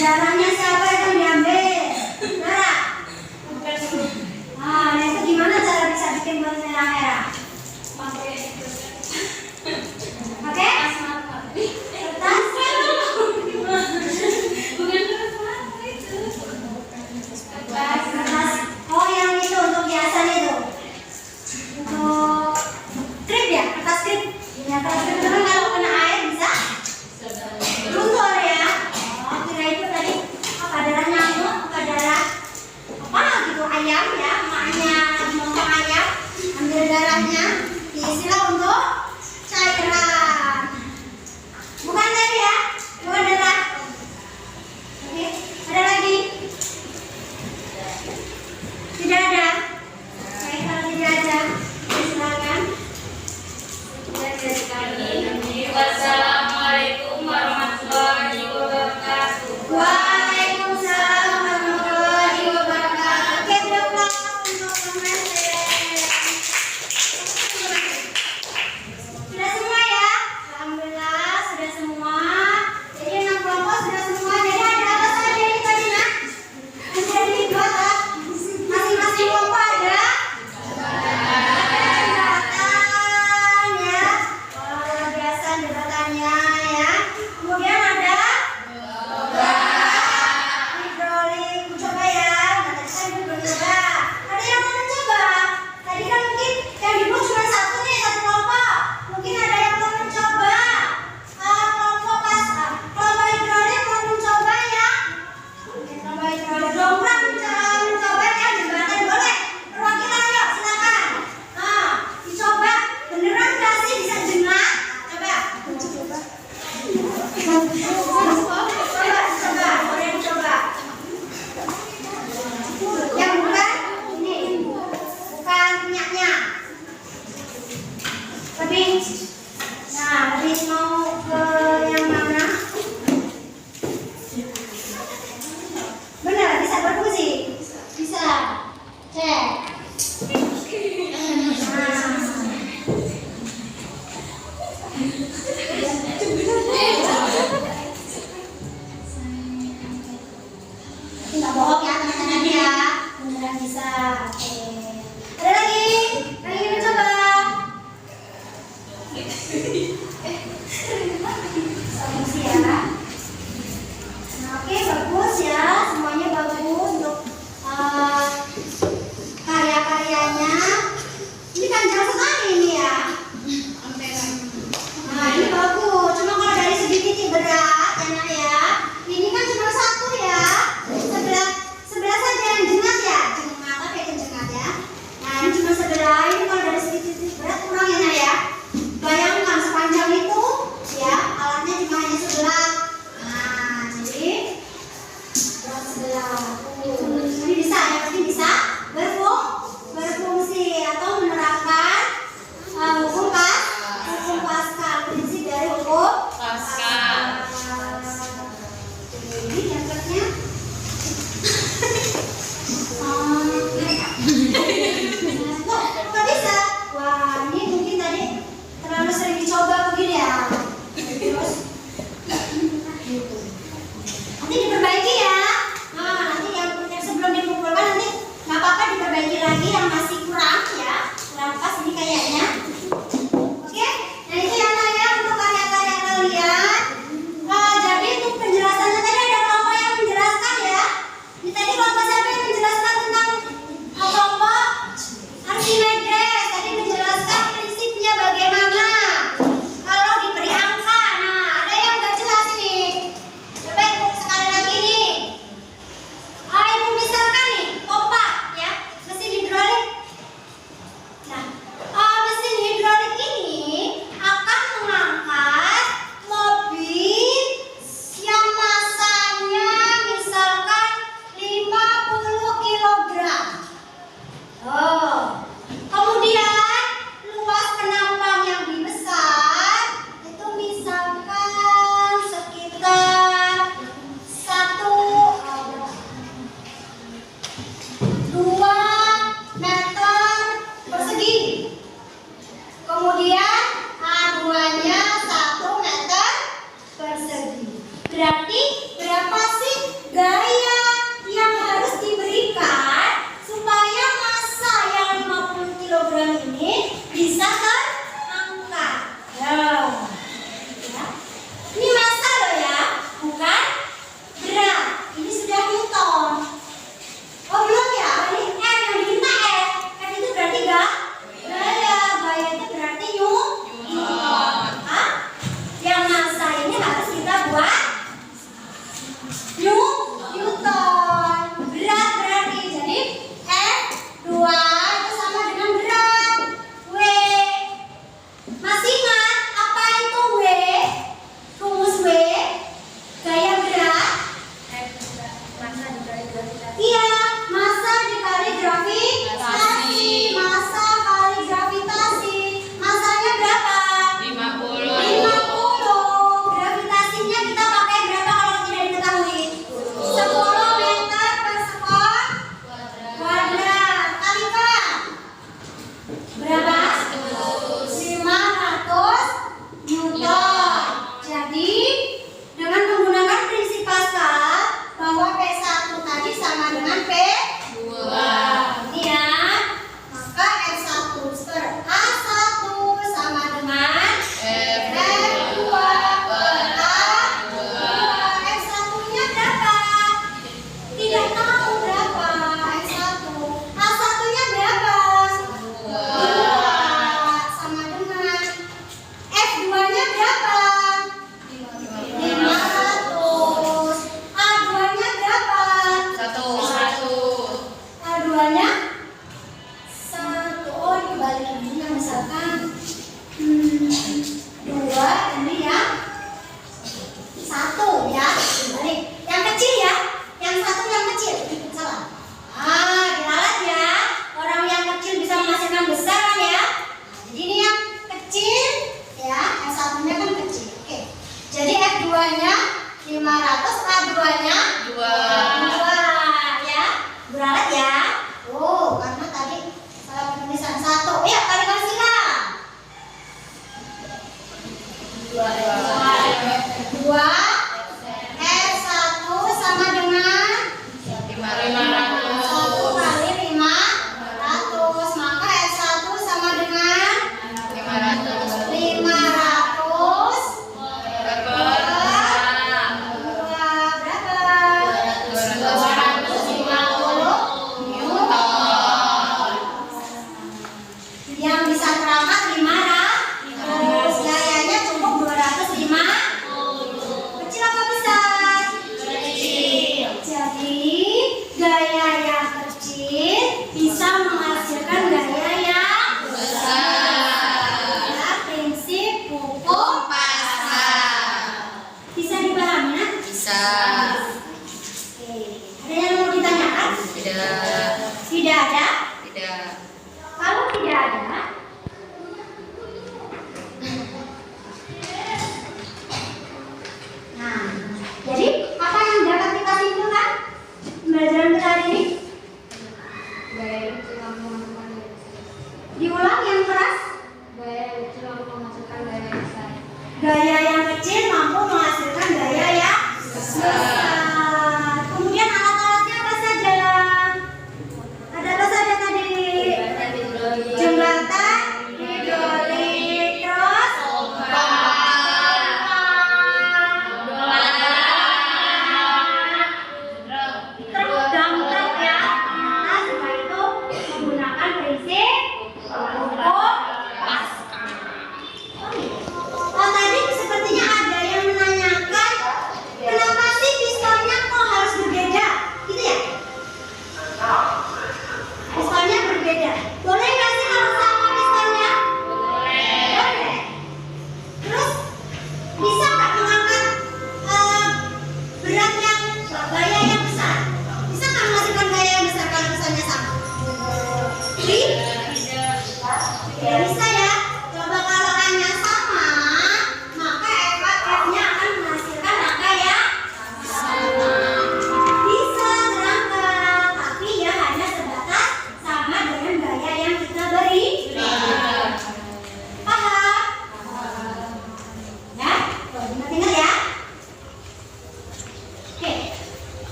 Darahnya siapa yang diambil? Darah. Nah, itu gimana cara bisa bikin buat merah-merah? Oke? Kertas. Kertas. Oh, yang itu untuk hiasan itu. Untuk strip ya, kertas strip. Ya, kertas strip itu kan kalau kena air bisa luntur ya. Oh, kira itu tadi apa darah nyamuk, apa darah apa gitu ayam ya, maknya motong ayam, ambil darahnya, diisilah untuk cairan. Bukan tadi ya, bukan darah. Oke, ada lagi? Tidak ada. Oke, kalau tidak ada, silakan. Wassalamualaikum warahmatullahi wabarakatuh. Waalaikumsalam warahmatullahi wabarakatuh. Oke, berapa untuk pemesen? Sudah semua ya? Alhamdulillah sudah semua. Jadi 6 kelompok sudah semua. Jadi ada apa saja nih tadi nak? Masih ada dibuat tak? Masing-masing kelompok ada? Jembatan ya. Oh, luar biasa jembatannya ya. Kemudian ada hidrolik. Coba ya. Nah, tadi saya belum coba. Ada yang mau mencoba? Tadi kan mungkin yang dibuat cuma satu nih, satu kelompok. Mungkin ada yang mau mencoba. Kelompok hidrolik mau mencoba ya? Oke, kelompok hidrolik dongkrak mencoba ya. Jembatan boleh. Perwakilan yuk, silakan. Nah, dicoba. Beneran nggak sih bisa jembatan? Coba. Coba, boleh dicoba. Yang bukan ini, bukan punyanya. Lebih, nah lebih mau ke yang mana? Benar, bisa berfungsi? Bisa. Cek. Nggak bohong ya teman-teman ya, beneran bisa. Oke. Ada lagi? Lagi yang mencoba? Bagus ya. Nah, oke, bagus ya, semuanya bagus untuk karya-karyanya. Ini kan jauh sekali ini ya. Nah, ini bagus. Cuma kalau dari segi titik berat ya nak ya. Ini kan cuma satu ya. Sebelah saja yang jengat ya. Jengat apa ya jengat ya. Nah, ini cuma sebelah. Ini kalau dari segi titik berat kurang ya nak ya. Bayangkan sepanjang itu ya, alatnya cuma hanya sebelah. Nah, jadi berat sebelah. Ini bisa ya, pasti bisa berfungsi atau menerapkan hukum Pascal, prinsip dari hukum Pascal. Jadi dapatnya kok bisa? Wah, ini mungkin tadi terlalu sering dicoba begini ya. Terus nanti diperbaiki ya. Nah, nanti yang sebelum dikumpulkan nanti nggak apa-apa diperbaiki lagi yang masih kurang ya. Kurang pas ini kayaknya. Oke, nah itu yang saya untuk karya-karya kalian. Jadi untuk penjelasannya tadi ada kelompok yang menjelaskan ya. Ini tadi kelompok siapa yang menjelaskan tentang kelompok Archimedes? Tadi menjelaskan prinsipnya bagaimana. Kalau diberi angka, nah ada yang nggak jelas nih. Coba ibu sekali lagi nih. Ibu misalkan nih pompa ya, mesin hidrolik. Nah, mesin hidrolik ini akan mengangkat mobil yang masanya misalkan 50 kg. Oh, kemudian luas penampang yang lebih besar itu misalkan sekitar 2 meter persegi. Kemudian A2-nya 1 meter persegi. Berarti berapa sih Newton. Berat berarti. Jadi F2 itu sama dengan berat. W. Masih ingat apa itu W? Rumus W. Gaya berat. Iya, massa dikali gravitasi. Massa kali gravitasi. Massanya berapa? 50. 50. Gravitasinya kita pakai berapa kalau tidak diketahui? 10 meter per sekon kuadrat. Kalikan. Berapa? 500 Newton. Jadi dengan menggunakan prinsip Pascal bahwa P1 tadi sama dengan P2. Ini ya. Maka F1 per A1 sama dengan F2 per A2. F1-nya berapa? Tidak tahu berapa F1. A1-nya berapa? 2 sama dengan F2-nya berapa? 500. A2-nya berapa? 1. A2-nya 1. Oh, dibalikin juga misalkan 2 ini yang 1 ya. Dibalik. Yang kecil ya. Yang 1 yang kecil. Salah. Diralat ya. Orang yang kecil bisa menghasilkan besar kan ya. Jadi ini yang kecil ya. Yang 1-nya kan kecil. Oke. Jadi F2-nya 500, A2-nya 2 ya. Beralat ya. Oh, karena tadi salah penulisan 1. Ya, kali-kali silang. 2 F1 sama dengan 1 kali 500. Maka F1 sama dengan 500 yang bisa terangkat 500. Gayanya cukup 205. Kecil apa besar? Kecil. Jadi gaya yang kecil bisa menghasilkan gaya yang besar. Ya, prinsip hukum Pascal. Bisa dipahami kan? Bisa. Oke. Ada yang mau ditanyakan? Tidak. Tidak ada? Tidak. Kalau tidak ada, nah, jadi apa yang dapat kita simpulkan pembelajaran kita hari ini? Diulang yang keras. Gaya yang kecil mampu menghasilkan gaya yang besar.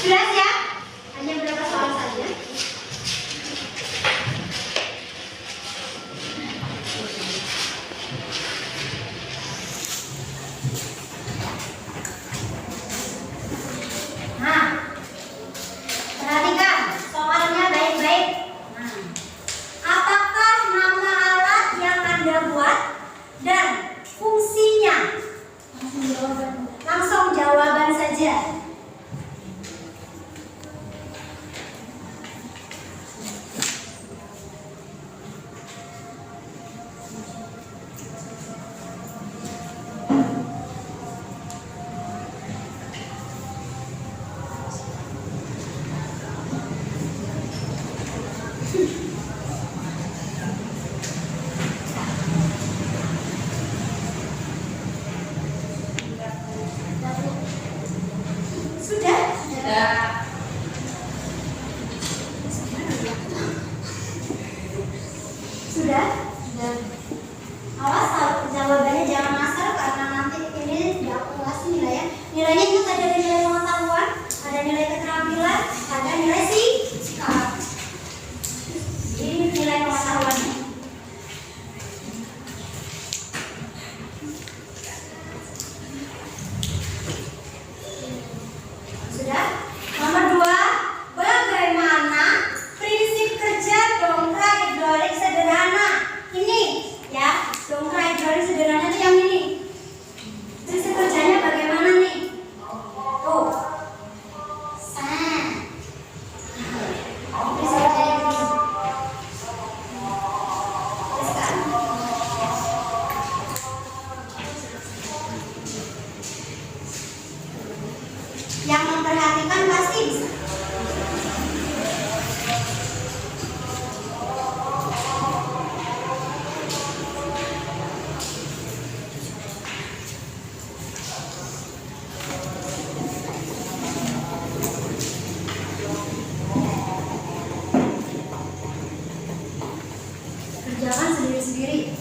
Jelas ya? Hanya beberapa soal saja. Nah, perhatikan soalnya baik-baik. Nah, apakah nama alat yang Anda buat dan fungsinya? Langsung jawaban saja. Sudah? Sudah? Awas jawabannya jangan ngasal karena nanti ini diakumulasi nilai ya. Nilainya itu ada nilai pengetahuan, ada nilai keterampilan, ada nilai sikap. Ini nilai pengetahuannya. Sudah? Nomor 2, bagaimana prinsip kerja dongkrak hidrolik sederhana? Ini ya, dongkrak hidrolik sederhana itu yang ini. Prinsip kerjanya bagaimana nih? Tuh. Prinsip kerjanya begini. Terus kan? Yang memperhatikan pasti bisa. Kerjakan sendiri-sendiri.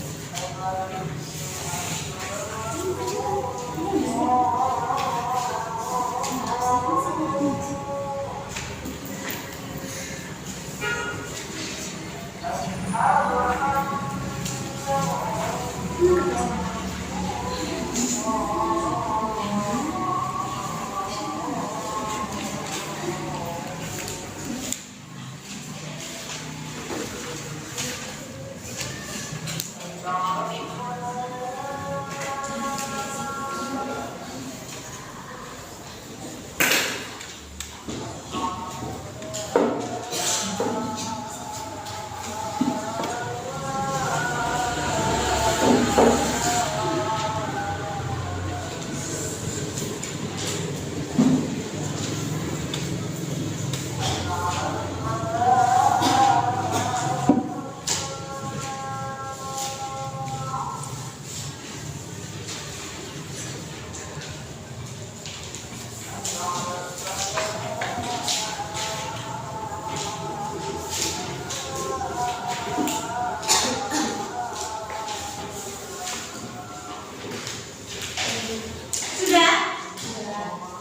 Sudah?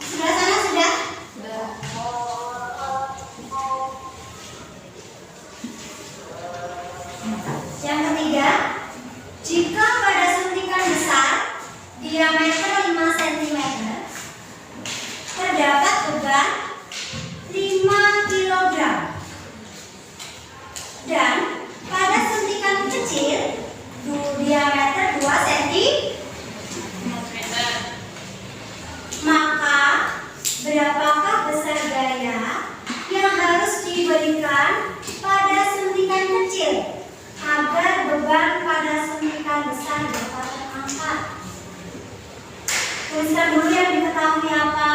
Sudah sana sudah? Yang ketiga, jika pada suntikan besar diameter 5 cm terdapat beban 5 kg dan pada suntikan kecil diameter 2 cm, maka berapakah besar gaya yang harus diberikan pada suntikan kecil agar beban pada suntikan besar dapat terangkat? Tuliskan dulu yang diketahui apa.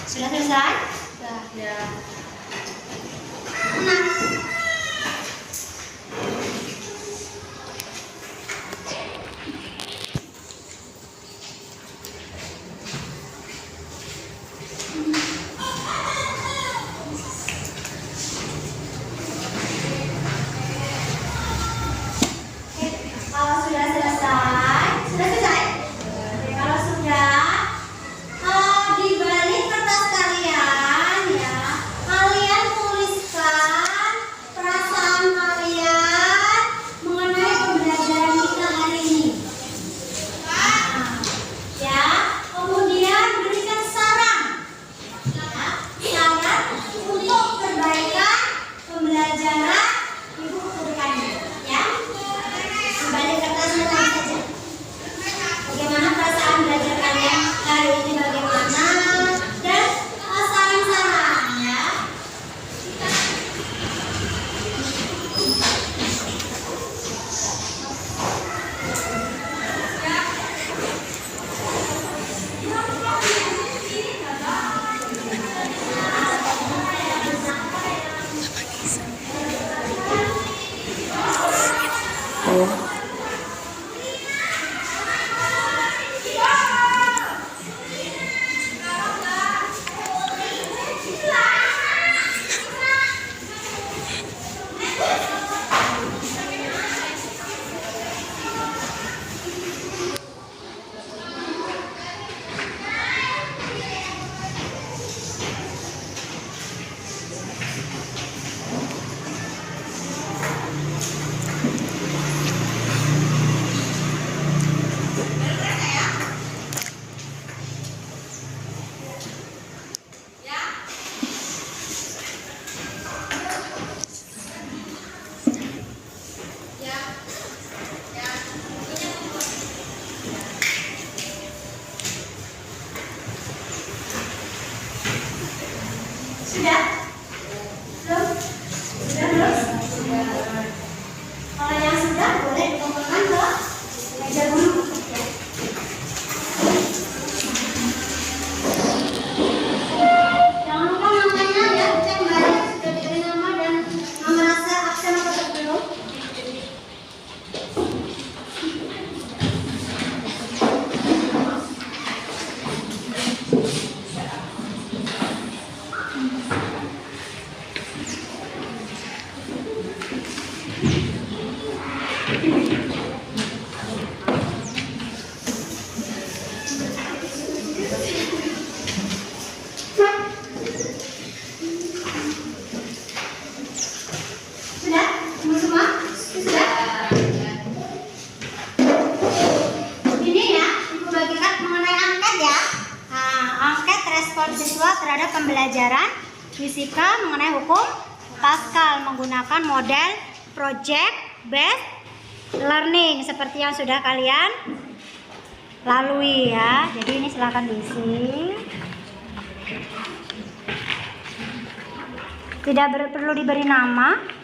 Sudah selesai? Sudah. Ya. Nah. Kalau sudah selesai, kalau sudah, di balik kertas kalian ya, kalian tuliskan perasaan kalian mengenai pembelajaran kita hari ini. Nah, ya, kemudian berikan saran, saran untuk perbaikan pembelajaran ibu berikannya, ya. Balik kertas tulis saja. Bagaimana perasaan belajar kalian hari ini, bagaimana, dan saran-saran ya. Sudah? Belum? Sudah belum? Kalau yang sudah boleh dikumpulkan ke meja guru. Ya. Jangan lupa namanya ya, cek baru sudah diberi nama dan nama rasa aksen atau belum. Sudah? Semua? Sudah? Ini ya, Ibu bagikan mengenai angket ya. Nah, angket respon siswa terhadap pembelajaran fisika mengenai hukum Pascal menggunakan model project based learning seperti yang sudah kalian lalui ya. Jadi ini silakan diisi. Tidak perlu diberi nama.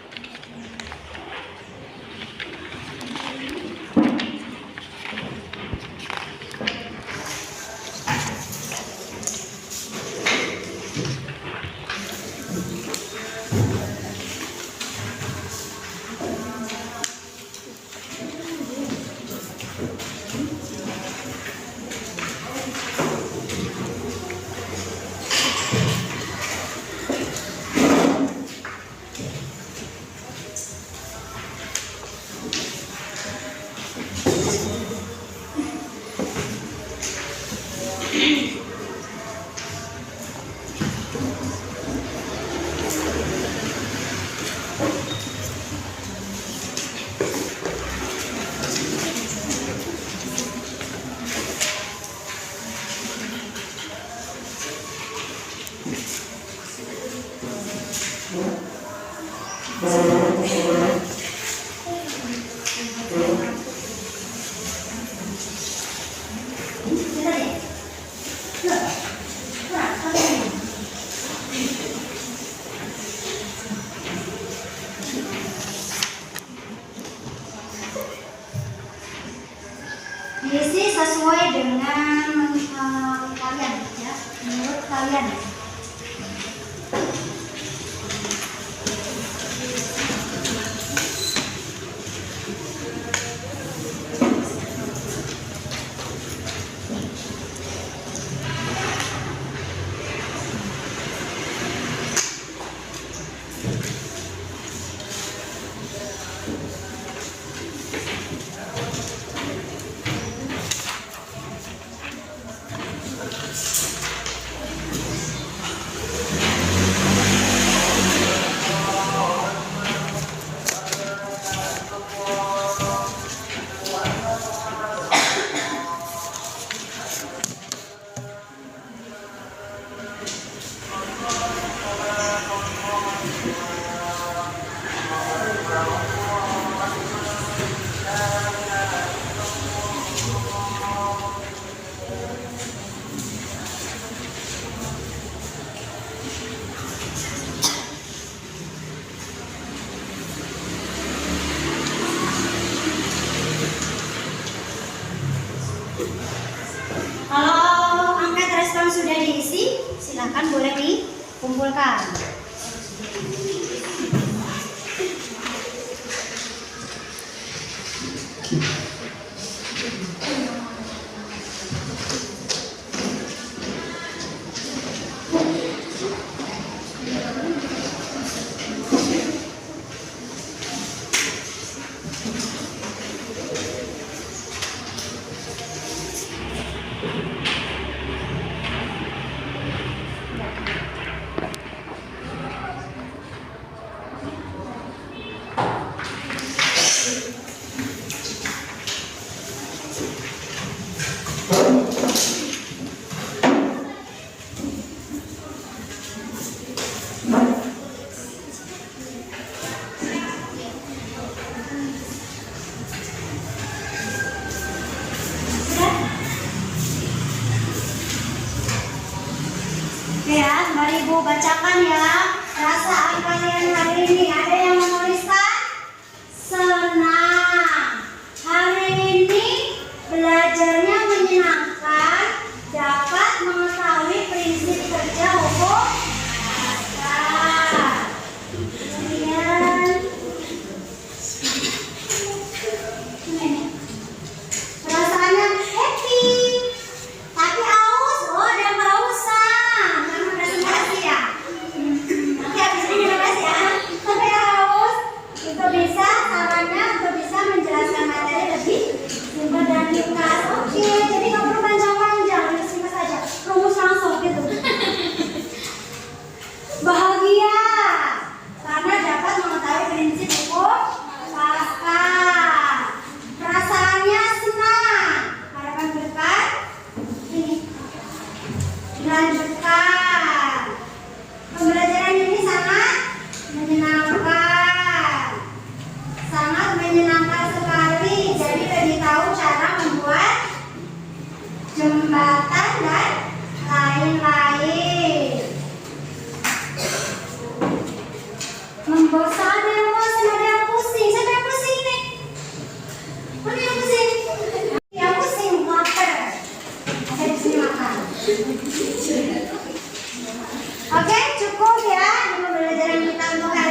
Diisi sesuai dengan kalian ya, menurut kalian kalian. Kalau angkat respon sudah diisi, silakan boleh dikumpulkan. Oke ya, mari Ibu bacakan ya. Perasaan kalian hari ini, ada yang menuliskan? Senang. Hari ini belajarnya menyenangkan, dapat mengetahui prinsip kerja hukum Pascal. Kemudian perasaannya happy, tapi aus. Oh, ada kehausan karena presentasi ya. Nanti habis ini minum es ya. Tapi haus itu bisa, sarannya untuk bisa menjelaskan materi lebih simpel dan ringkas. Oke, jadi nggak perlu panjang-panjang, singkat saja. Rumus langsung gitu. Bahagia karena dapat mengetahui prinsip hukum Pascal. Perasaannya senang, harapan berkat ini dilanjutkan. Pembelajaran ini sangat menyenangkan, sangat menyenangkan sekali. Jadi lebih tahu cara membuat jembatan dan lain-lain. Membosan, ada yang bosan, ada yang pusing. Siapa yang pusing nih? Mana yang pusing? Yang pusing, lapar. Saya di sini makan. Oke, cukup ya di pembelajaran kita untuk hari